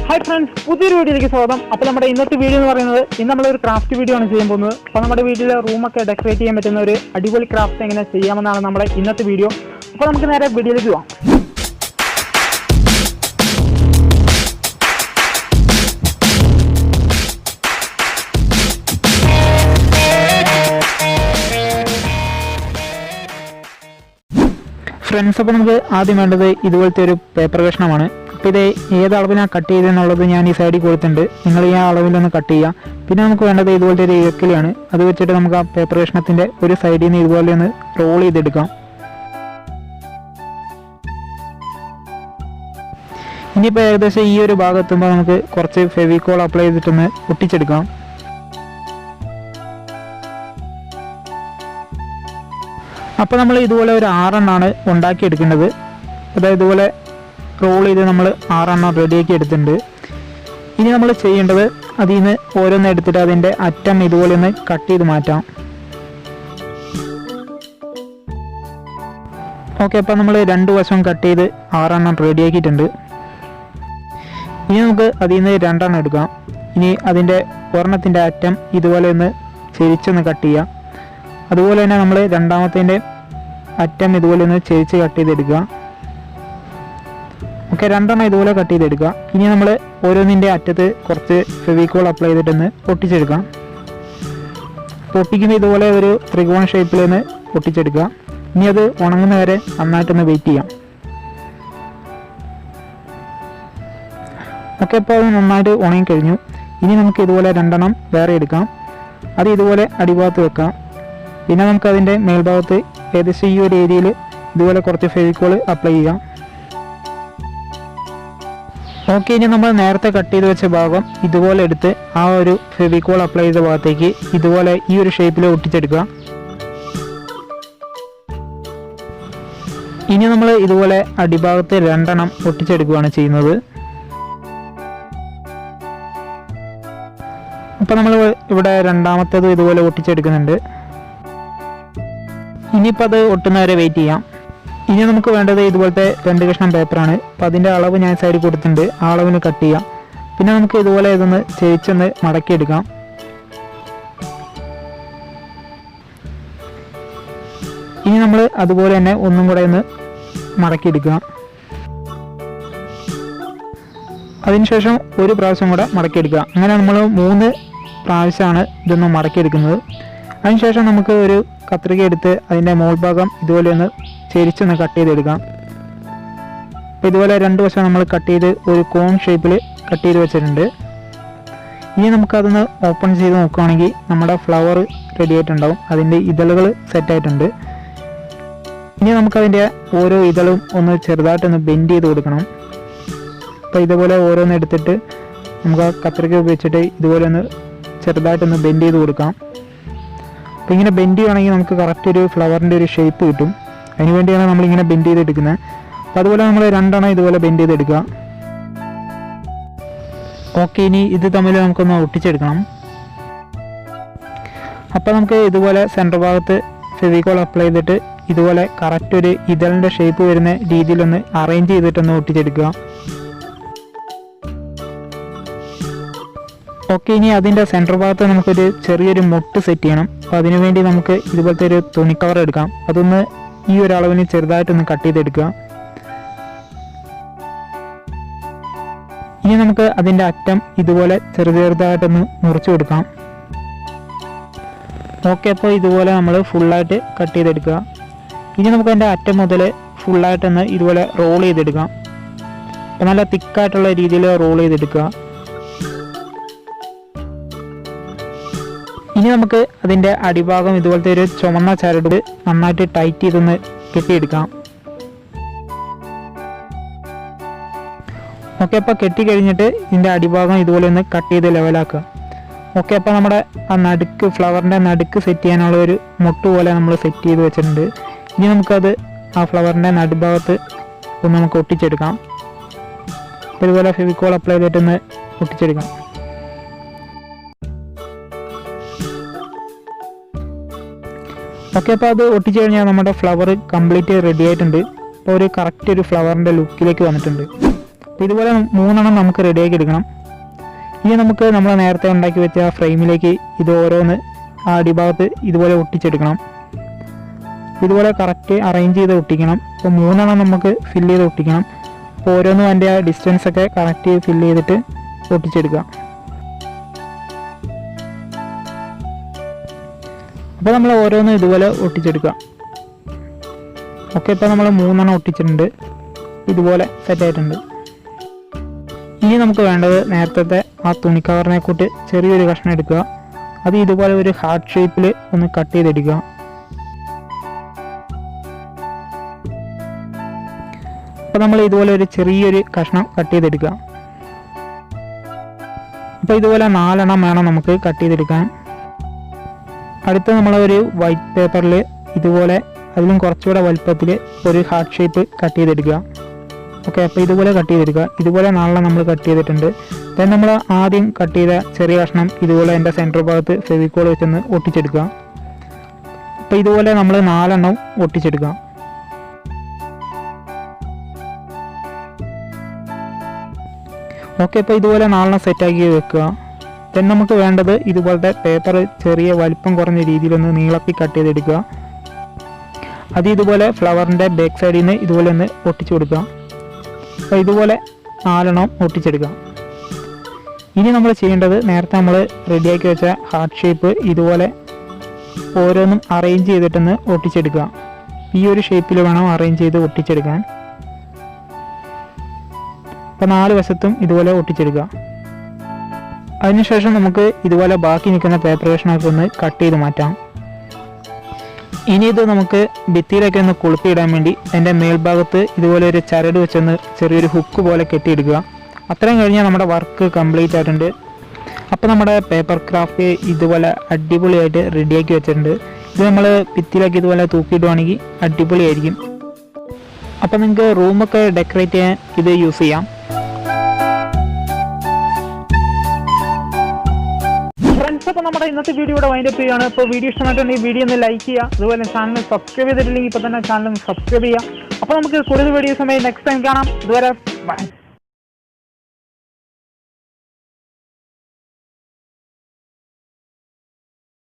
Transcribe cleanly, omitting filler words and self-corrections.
Hi friends, പുതിയൊരു വീഡിയോയിലേക്ക് സ്വാഗതം. അപ്പോൾ നമ്മുടെ ഇന്നത്തെ വീഡിയോ എന്ന് പറയുന്നത് ഇന്ന് നമ്മളൊരു ക്രാഫ്റ്റ് വീഡിയോ ആണ് ചെയ്യാൻ പോകുന്നത്. അപ്പോൾ നമ്മുടെ വീട്ടിലെ റൂമൊക്കെ ഡെക്കറേറ്റ് ചെയ്യാൻ പറ്റുന്ന ഒരു അടിപൊളി ക്രാഫ്റ്റ് എങ്ങനെ ചെയ്യാമെന്നാണ് നമ്മുടെ ഇന്നത്തെ വീഡിയോ. അപ്പോൾ നമുക്ക് നേരെ വീഡിയോയിലേക്ക് പോകാം. ഫ്രണ്ട്സ്, അപ്പോൾ നമുക്ക് ആദ്യം വേണ്ടത് ഇതുപോലത്തെ ഒരു പേപ്പർ കഷ്ണമാണ്. അപ്പോൾ ഇത് ഏത് അളവിലാണ് കട്ട് ചെയ്തെന്നുള്ളത് ഞാൻ ഈ സൈഡിൽ കൊടുത്തിട്ടുണ്ട്. നിങ്ങൾ ഈ അളവിലൊന്ന് കട്ട് ചെയ്യുക. പിന്നെ നമുക്ക് വേണ്ടത് ഇതുപോലത്തെ ഒരു ഇഴക്കിലാണ്. അത് വെച്ചിട്ട് നമുക്ക് ആ പേപ്പർ കഷ്ണത്തിൻ്റെ ഒരു സൈഡിൽ നിന്ന് ഇതുപോലെ ഒന്ന് റോൾ ചെയ്തെടുക്കാം. ഇനിയിപ്പോൾ ഏകദേശം ഈ ഒരു ഭാഗത്തുമ്പോൾ നമുക്ക് കുറച്ച് ഫെവിക്കോൾ അപ്ലൈ ചെയ്തിട്ടൊന്ന് ഒട്ടിച്ചെടുക്കാം. അപ്പോൾ നമ്മൾ ഇതുപോലെ ഒരു 6 എണ്ണമാണ് ഉണ്ടാക്കിയെടുക്കേണ്ടത്. അതായത് ഇതുപോലെ റോൾ ചെയ്ത് നമ്മൾ 6 എണ്ണം റെഡിയാക്കി എടുത്തിട്ടുണ്ട്. ഇനി നമ്മൾ ചെയ്യേണ്ടത് അതിൽ നിന്ന് ഓരോന്ന് എടുത്തിട്ട് അതിൻ്റെ അറ്റം ഇതുപോലെ ഒന്ന് കട്ട് ചെയ്ത് മാറ്റാം. ഓക്കെ, അപ്പോൾ നമ്മൾ 2 വശം കട്ട് ചെയ്ത് 6 എണ്ണം റെഡിയാക്കിയിട്ടുണ്ട്. ഇനി നമുക്ക് അതിൽ നിന്ന് 2 എണ്ണം എടുക്കാം. ഇനി അതിൻ്റെ ഒരെണ്ണത്തിൻ്റെ അറ്റം ഇതുപോലെ ഒന്ന് ചെരിച്ചൊന്ന് കട്ട് ചെയ്യാം. അതുപോലെ തന്നെ നമ്മൾ രണ്ടാമത്തേൻ്റെ അറ്റം ഇതുപോലെ ഒന്ന് ചെരിച്ച് കട്ട് ചെയ്തെടുക്കുക. ഓക്കെ, 2 എണ്ണം ഇതുപോലെ കട്ട് ചെയ്തെടുക്കുക. ഇനി നമ്മൾ ഓരോന്നിൻ്റെ അറ്റത്ത് കുറച്ച് ഫെവിക്കോൾ അപ്ലൈ ചെയ്തിട്ടൊന്ന് ഒട്ടിച്ചെടുക്കാം. ഒട്ടിക്കുമ്പോൾ ഇതുപോലെ ഒരു ത്രികോണ ഷേപ്പിൽ ഒന്ന് ഒട്ടിച്ചെടുക്കുക. ഇനി അത് ഉണങ്ങുന്ന വരെ നന്നായിട്ടൊന്ന് വെയിറ്റ് ചെയ്യാം. ഓക്കെ, അപ്പോൾ അത് നന്നായിട്ട് ഉണങ്ങിക്കഴിഞ്ഞു. ഇനി നമുക്ക് ഇതുപോലെ 2 എണ്ണം വേറെ എടുക്കാം. അത് ഇതുപോലെ അടിഭാഗത്ത് വെക്കാം. പിന്നെ നമുക്ക് അതിൻ്റെ മേൽഭാഗത്ത് ഏകദേശം ഈ ഒരു ഏരിയയിൽ ഇതുപോലെ കുറച്ച് ഫെവിക്കോൾ അപ്ലൈ ചെയ്യാം. ഓക്കെ, ഇനി നമ്മൾ നേരത്തെ കട്ട് ചെയ്ത് വെച്ച ഭാഗം ഇതുപോലെ എടുത്ത് ആ ഒരു ഫെവിക്കോൾ അപ്ലൈ ചെയ്ത ഭാഗത്തേക്ക് ഇതുപോലെ ഈ ഒരു ഷേപ്പിൽ ഒട്ടിച്ചെടുക്കുക. ഇനി നമ്മൾ ഇതുപോലെ അടിഭാഗത്ത് 2 എണ്ണം ഒട്ടിച്ചെടുക്കുകയാണ് ചെയ്യുന്നത്. അപ്പോൾ നമ്മൾ ഇവിടെ രണ്ടാമത്തേതും ഇതുപോലെ ഒട്ടിച്ചെടുക്കുന്നുണ്ട്. ഇനിയിപ്പോൾ അത് ഒട്ടുന്നവരെ വെയിറ്റ് ചെയ്യാം. ഇനി നമുക്ക് വേണ്ടത് ഇതുപോലത്തെ 2 കഷ്ണം പേപ്പറാണ്. അപ്പോൾ അതിൻ്റെ അളവ് ഞാൻ സൈഡിൽ കൊടുത്തിട്ടുണ്ട്. ആ അളവിന് കട്ട് ചെയ്യാം. പിന്നെ നമുക്ക് ഇതുപോലെ ഇതൊന്ന് ചെരിച്ചൊന്ന് മടക്കിയെടുക്കാം. ഇനി നമ്മൾ അതുപോലെ തന്നെ ഒന്നും കൂടെ ഒന്ന് മടക്കിയെടുക്കുക. അതിനുശേഷം ഒരു പ്രാവശ്യം കൂടെ മടക്കിയെടുക്കുക. അങ്ങനെ നമ്മൾ 3 പ്രാവശ്യമാണ് ഇതൊന്ന് മടക്കിയെടുക്കുന്നത്. അതിനുശേഷം നമുക്ക് ഒരു കത്രിക എടുത്ത് അതിൻ്റെ മോൾ ഭാഗം ഇതുപോലെ ഒന്ന് ചെരിച്ചൊന്ന് കട്ട് ചെയ്തെടുക്കാം. അപ്പോൾ ഇതുപോലെ 2 വശം നമ്മൾ കട്ട് ചെയ്ത് ഒരു കോൺ ഷേപ്പിൽ കട്ട് ചെയ്ത് വെച്ചിട്ടുണ്ട്. ഇനി നമുക്കതൊന്ന് ഓപ്പൺ ചെയ്ത് നോക്കുകയാണെങ്കിൽ നമ്മുടെ ഫ്ലവർ റെഡി ആയിട്ടുണ്ടാവും. അതിൻ്റെ ഇതളുകൾ സെറ്റായിട്ടുണ്ട്. ഇനി നമുക്കതിൻ്റെ ഓരോ ഇതളും ഒന്ന് ചെറുതായിട്ടൊന്ന് ബെൻഡ് ചെയ്ത് കൊടുക്കണം. അപ്പോൾ ഇതുപോലെ ഓരോന്ന് എടുത്തിട്ട് നമുക്ക് ആ കത്രിക ഉപയോഗിച്ചിട്ട് ഇതുപോലെ ഒന്ന് ചെറുതായിട്ടൊന്ന് ബെൻഡ് ചെയ്ത് കൊടുക്കാം. അപ്പോൾ ഇങ്ങനെ ബെൻഡ് ചെയ്യുകയാണെങ്കിൽ നമുക്ക് കറക്റ്റ് ഒരു ഫ്ലവറിൻ്റെ ഒരു ഷേപ്പ് കിട്ടും. അതിന് വേണ്ടിയാണ് നമ്മളിങ്ങനെ ബെൻഡ് ചെയ്തെടുക്കുന്നത്. അപ്പോൾ അതുപോലെ നമ്മൾ 2 എണ്ണം ഇതുപോലെ ബെൻഡ് ചെയ്തെടുക്കുക. ഓക്കെ, ഇനി ഇത് തമ്മിൽ നമുക്കൊന്ന് ഒട്ടിച്ചെടുക്കണം. അപ്പോൾ നമുക്ക് ഇതുപോലെ സെൻറ്റർ ഭാഗത്ത് ഫെവിക്കോൾ അപ്ലൈ ചെയ്തിട്ട് ഇതുപോലെ കറക്റ്റ് ഒരു ഇതളിൻ്റെ ഷേപ്പ് വരുന്ന രീതിയിലൊന്ന് അറേഞ്ച് ചെയ്തിട്ടൊന്ന് ഒട്ടിച്ചെടുക്കുക. ഓക്കെ, ഇനി അതിൻ്റെ സെൻറ്റർ ഭാഗത്ത് നമുക്കൊരു ചെറിയൊരു മുട്ട് സെറ്റ് ചെയ്യണം. അപ്പോൾ അതിനുവേണ്ടി നമുക്ക് ഇതുപോലത്തെ ഒരു തുണി കവർ എടുക്കാം. അതൊന്ന് ഈ ഒരു അളവിന് ചെറുതായിട്ടൊന്ന് കട്ട് ചെയ്തെടുക്കുക. ഇനി നമുക്ക് അതിൻ്റെ അറ്റം ഇതുപോലെ ചെറുതായിട്ടൊന്ന് മുറിച്ച് കൊടുക്കാം. ഓക്കെ, അപ്പോൾ ഇതുപോലെ നമ്മൾ ഫുള്ളായിട്ട് കട്ട് ചെയ്തെടുക്കുക. ഇനി നമുക്ക് അതിൻ്റെ അറ്റം മുതൽ ഫുള്ളായിട്ടൊന്ന് ഇതുപോലെ റോൾ ചെയ്തെടുക്കാം. അപ്പോൾ നല്ല തിക്കായിട്ടുള്ള രീതിയിൽ റോൾ ചെയ്തെടുക്കുക. ഇനി നമുക്ക് അതിൻ്റെ അടിഭാഗം ഇതുപോലത്തെ ഒരു ചുമന്ന ചരട് നന്നായിട്ട് ടൈറ്റ് ചെയ്തൊന്ന് കെട്ടിയെടുക്കാം. ഓക്കെ, അപ്പോൾ കെട്ടി കഴിഞ്ഞിട്ട് ഇതിൻ്റെ അടിഭാഗം ഇതുപോലെ ഒന്ന് കട്ട് ചെയ്ത് ലെവലാക്കുക. ഓക്കെ, അപ്പോൾ നമ്മുടെ ആ നടുക്ക് ഫ്ലവറിൻ്റെ നടുക്ക് സെറ്റ് ചെയ്യാനുള്ള ഒരു മുട്ട് പോലെ നമ്മൾ സെറ്റ് ചെയ്ത് വെച്ചിട്ടുണ്ട്. ഇനി നമുക്കത് ആ ഫ്ലവറിൻ്റെ നടുഭാഗത്ത് ഒന്ന് നമുക്ക് ഒട്ടിച്ചെടുക്കാം. അപ്പോൾ ഇതുപോലെ ഫെവിക്കോൾ അപ്ലൈ ചെയ്തിട്ടൊന്ന് ഒട്ടിച്ചെടുക്കാം. ഓക്കെ, അപ്പോൾ അത് ഒട്ടിച്ച് കഴിഞ്ഞാൽ നമ്മുടെ ഫ്ലവർ കംപ്ലീറ്റ് റെഡി ആയിട്ടുണ്ട്. അപ്പോൾ ഒരു കറക്റ്റ് ഒരു ഫ്ലവറിൻ്റെ ലുക്കിലേക്ക് വന്നിട്ടുണ്ട്. അപ്പോൾ ഇതുപോലെ 3 നമുക്ക് റെഡിയാക്കി എടുക്കണം. ഇനി നമുക്ക് നമ്മൾ നേരത്തെ ഉണ്ടാക്കി വെച്ച ഫ്രെയിമിലേക്ക് ഇത് ഓരോന്ന് ആ അടിഭാഗത്ത് ഇതുപോലെ ഒട്ടിച്ചെടുക്കണം. ഇതുപോലെ കറക്റ്റ് അറേഞ്ച് ചെയ്ത് ഒട്ടിക്കണം. അപ്പോൾ 3 നമുക്ക് ഫില്ല് ചെയ്ത് ഒട്ടിക്കണം. അപ്പോൾ ഓരോന്നും അതിൻ്റെ ആ ഡിസ്റ്റൻസൊക്കെ കറക്റ്റ് ഫില്ല് ചെയ്തിട്ട് ഒട്ടിച്ചെടുക്കുക. അപ്പോൾ നമ്മൾ ഓരോന്നും ഇതുപോലെ ഒട്ടിച്ചെടുക്കുക. ഓക്കെ, ഇപ്പോൾ നമ്മൾ 3 ഒട്ടിച്ചിട്ടുണ്ട്. ഇതുപോലെ സെറ്റായിട്ടുണ്ട്. ഇനി നമുക്ക് വേണ്ടത് നേരത്തെ ആ തുണി കവറിനെ കൂട്ട് ചെറിയൊരു കഷ്ണം എടുക്കുക. അത് ഇതുപോലെ ഒരു ഹാർട്ട് ഷേപ്പിൽ ഒന്ന് കട്ട് ചെയ്തെടുക്കുക. അപ്പോൾ നമ്മൾ ഇതുപോലെ ഒരു ചെറിയൊരു കഷ്ണം കട്ട് ചെയ്തെടുക്കുക. അപ്പോൾ ഇതുപോലെ 4 വേണം നമുക്ക് കട്ട് ചെയ്തെടുക്കാൻ. അടുത്ത നമ്മളൊരു വൈറ്റ് പേപ്പറിൽ ഇതുപോലെ അതിലും കുറച്ചുകൂടെ വലുപ്പത്തിൽ ഒരു ഹാർട്ട് ഷേപ്പ് കട്ട് ചെയ്തെടുക്കുക. ഓക്കെ, അപ്പോൾ ഇതുപോലെ കട്ട് ചെയ്തെടുക്കുക. ഇതുപോലെ 4 നമ്മൾ കട്ട് ചെയ്തിട്ടുണ്ട്. ദെൻ നമ്മൾ ആദ്യം കട്ട് ചെയ്ത ചെറിയ കഷ്ണം ഇതുപോലെ അതിൻ്റെ സെൻറ്റർ ഭാഗത്ത് ഫെവിക്കോൾ വെച്ചൊന്ന് ഒട്ടിച്ചെടുക്കുക. അപ്പോൾ ഇതുപോലെ നമ്മൾ 4 ഒട്ടിച്ചെടുക്കുക. ഓക്കെ, ഇപ്പോൾ ഇതുപോലെ 4 സെറ്റാക്കി വെക്കുക. ദെൻ നമുക്ക് വേണ്ടത് ഇതുപോലത്തെ പേപ്പർ ചെറിയ വലിപ്പം കുറഞ്ഞ രീതിയിലൊന്ന് നീളത്തി കട്ട് ചെയ്തെടുക്കുക. അത് ഇതുപോലെ ഫ്ലവറിൻ്റെ ബാക്ക് സൈഡിൽ നിന്ന് ഇതുപോലെ ഒന്ന് ഒട്ടിച്ചു കൊടുക്കുക. അപ്പോൾ ഇതുപോലെ 4 ഒട്ടിച്ചെടുക്കുക. ഇനി നമ്മൾ ചെയ്യേണ്ടത് നേരത്തെ നമ്മൾ റെഡിയാക്കി വെച്ച ഹാർട്ട് ഷേപ്പ് ഇതുപോലെ ഓരോന്നും അറേഞ്ച് ചെയ്തിട്ടൊന്ന് ഒട്ടിച്ചെടുക്കുക. ഈ ഒരു ഷേപ്പിൽ വേണം അറേഞ്ച് ചെയ്ത് ഒട്ടിച്ചെടുക്കാൻ. അപ്പോൾ 4 വശത്തും ഇതുപോലെ ഒട്ടിച്ചെടുക്കുക. അതിനുശേഷം നമുക്ക് ഇതുപോലെ ബാക്കി നിൽക്കുന്ന പേപ്പർ കഷ്ണമൊക്കെ ഒന്ന് കട്ട് ചെയ്ത് മാറ്റാം. ഇനി ഇത് നമുക്ക് ഭിത്തിയിലൊക്കെ ഒന്ന് കൊളുത്തിയിടാൻ വേണ്ടി അതിൻ്റെ മേൽഭാഗത്ത് ഇതുപോലെ ഒരു ചരട് വെച്ചൊന്ന് ചെറിയൊരു ഹുക്ക് പോലെ കെട്ടിയിടുക. അത്രയും കഴിഞ്ഞാൽ നമ്മുടെ വർക്ക് കംപ്ലീറ്റ് ആയിട്ടുണ്ട്. അപ്പോൾ നമ്മുടെ പേപ്പർ ക്രാഫ്റ്റ് ഇതുപോലെ അടിപൊളിയായിട്ട് റെഡിയാക്കി വെച്ചിട്ടുണ്ട്. ഇത് നമ്മൾ ഭിത്തിയിലൊക്കെ ഇതുപോലെ തൂക്കിയിടുവാണെങ്കിൽ അടിപൊളിയായിരിക്കും. അപ്പോൾ നിങ്ങൾക്ക് റൂമൊക്കെ ഡെക്കറേറ്റ് ചെയ്യാൻ ഇത് യൂസ് ചെയ്യാം. ഫ്രണ്ട്സ്, അപ്പോൾ നമ്മുടെ ഇന്നത്തെ വീഡിയോ ഇവിടെ വൈൻഡപ്പ് ചെയ്യുകയാണ്. ഇപ്പോൾ വീഡിയോ ഇഷ്ടമായിട്ടുണ്ടെങ്കിൽ വീഡിയോ ഒന്ന് ലൈക്ക് ചെയ്യുക. അതുപോലെ ചാനൽ സബ്സ്ക്രൈബ് ചെയ്തിട്ടില്ലെങ്കിൽ ഇപ്പോൾ തന്നെ ചാനൽ സബ്സ്ക്രൈബ് ചെയ്യുക. അപ്പോൾ നമുക്ക് കൂടുതൽ വീഡിയോസുമായി നെക്സ്റ്റ് ടൈം കാണാം. ഇതുവരെ ബൈ.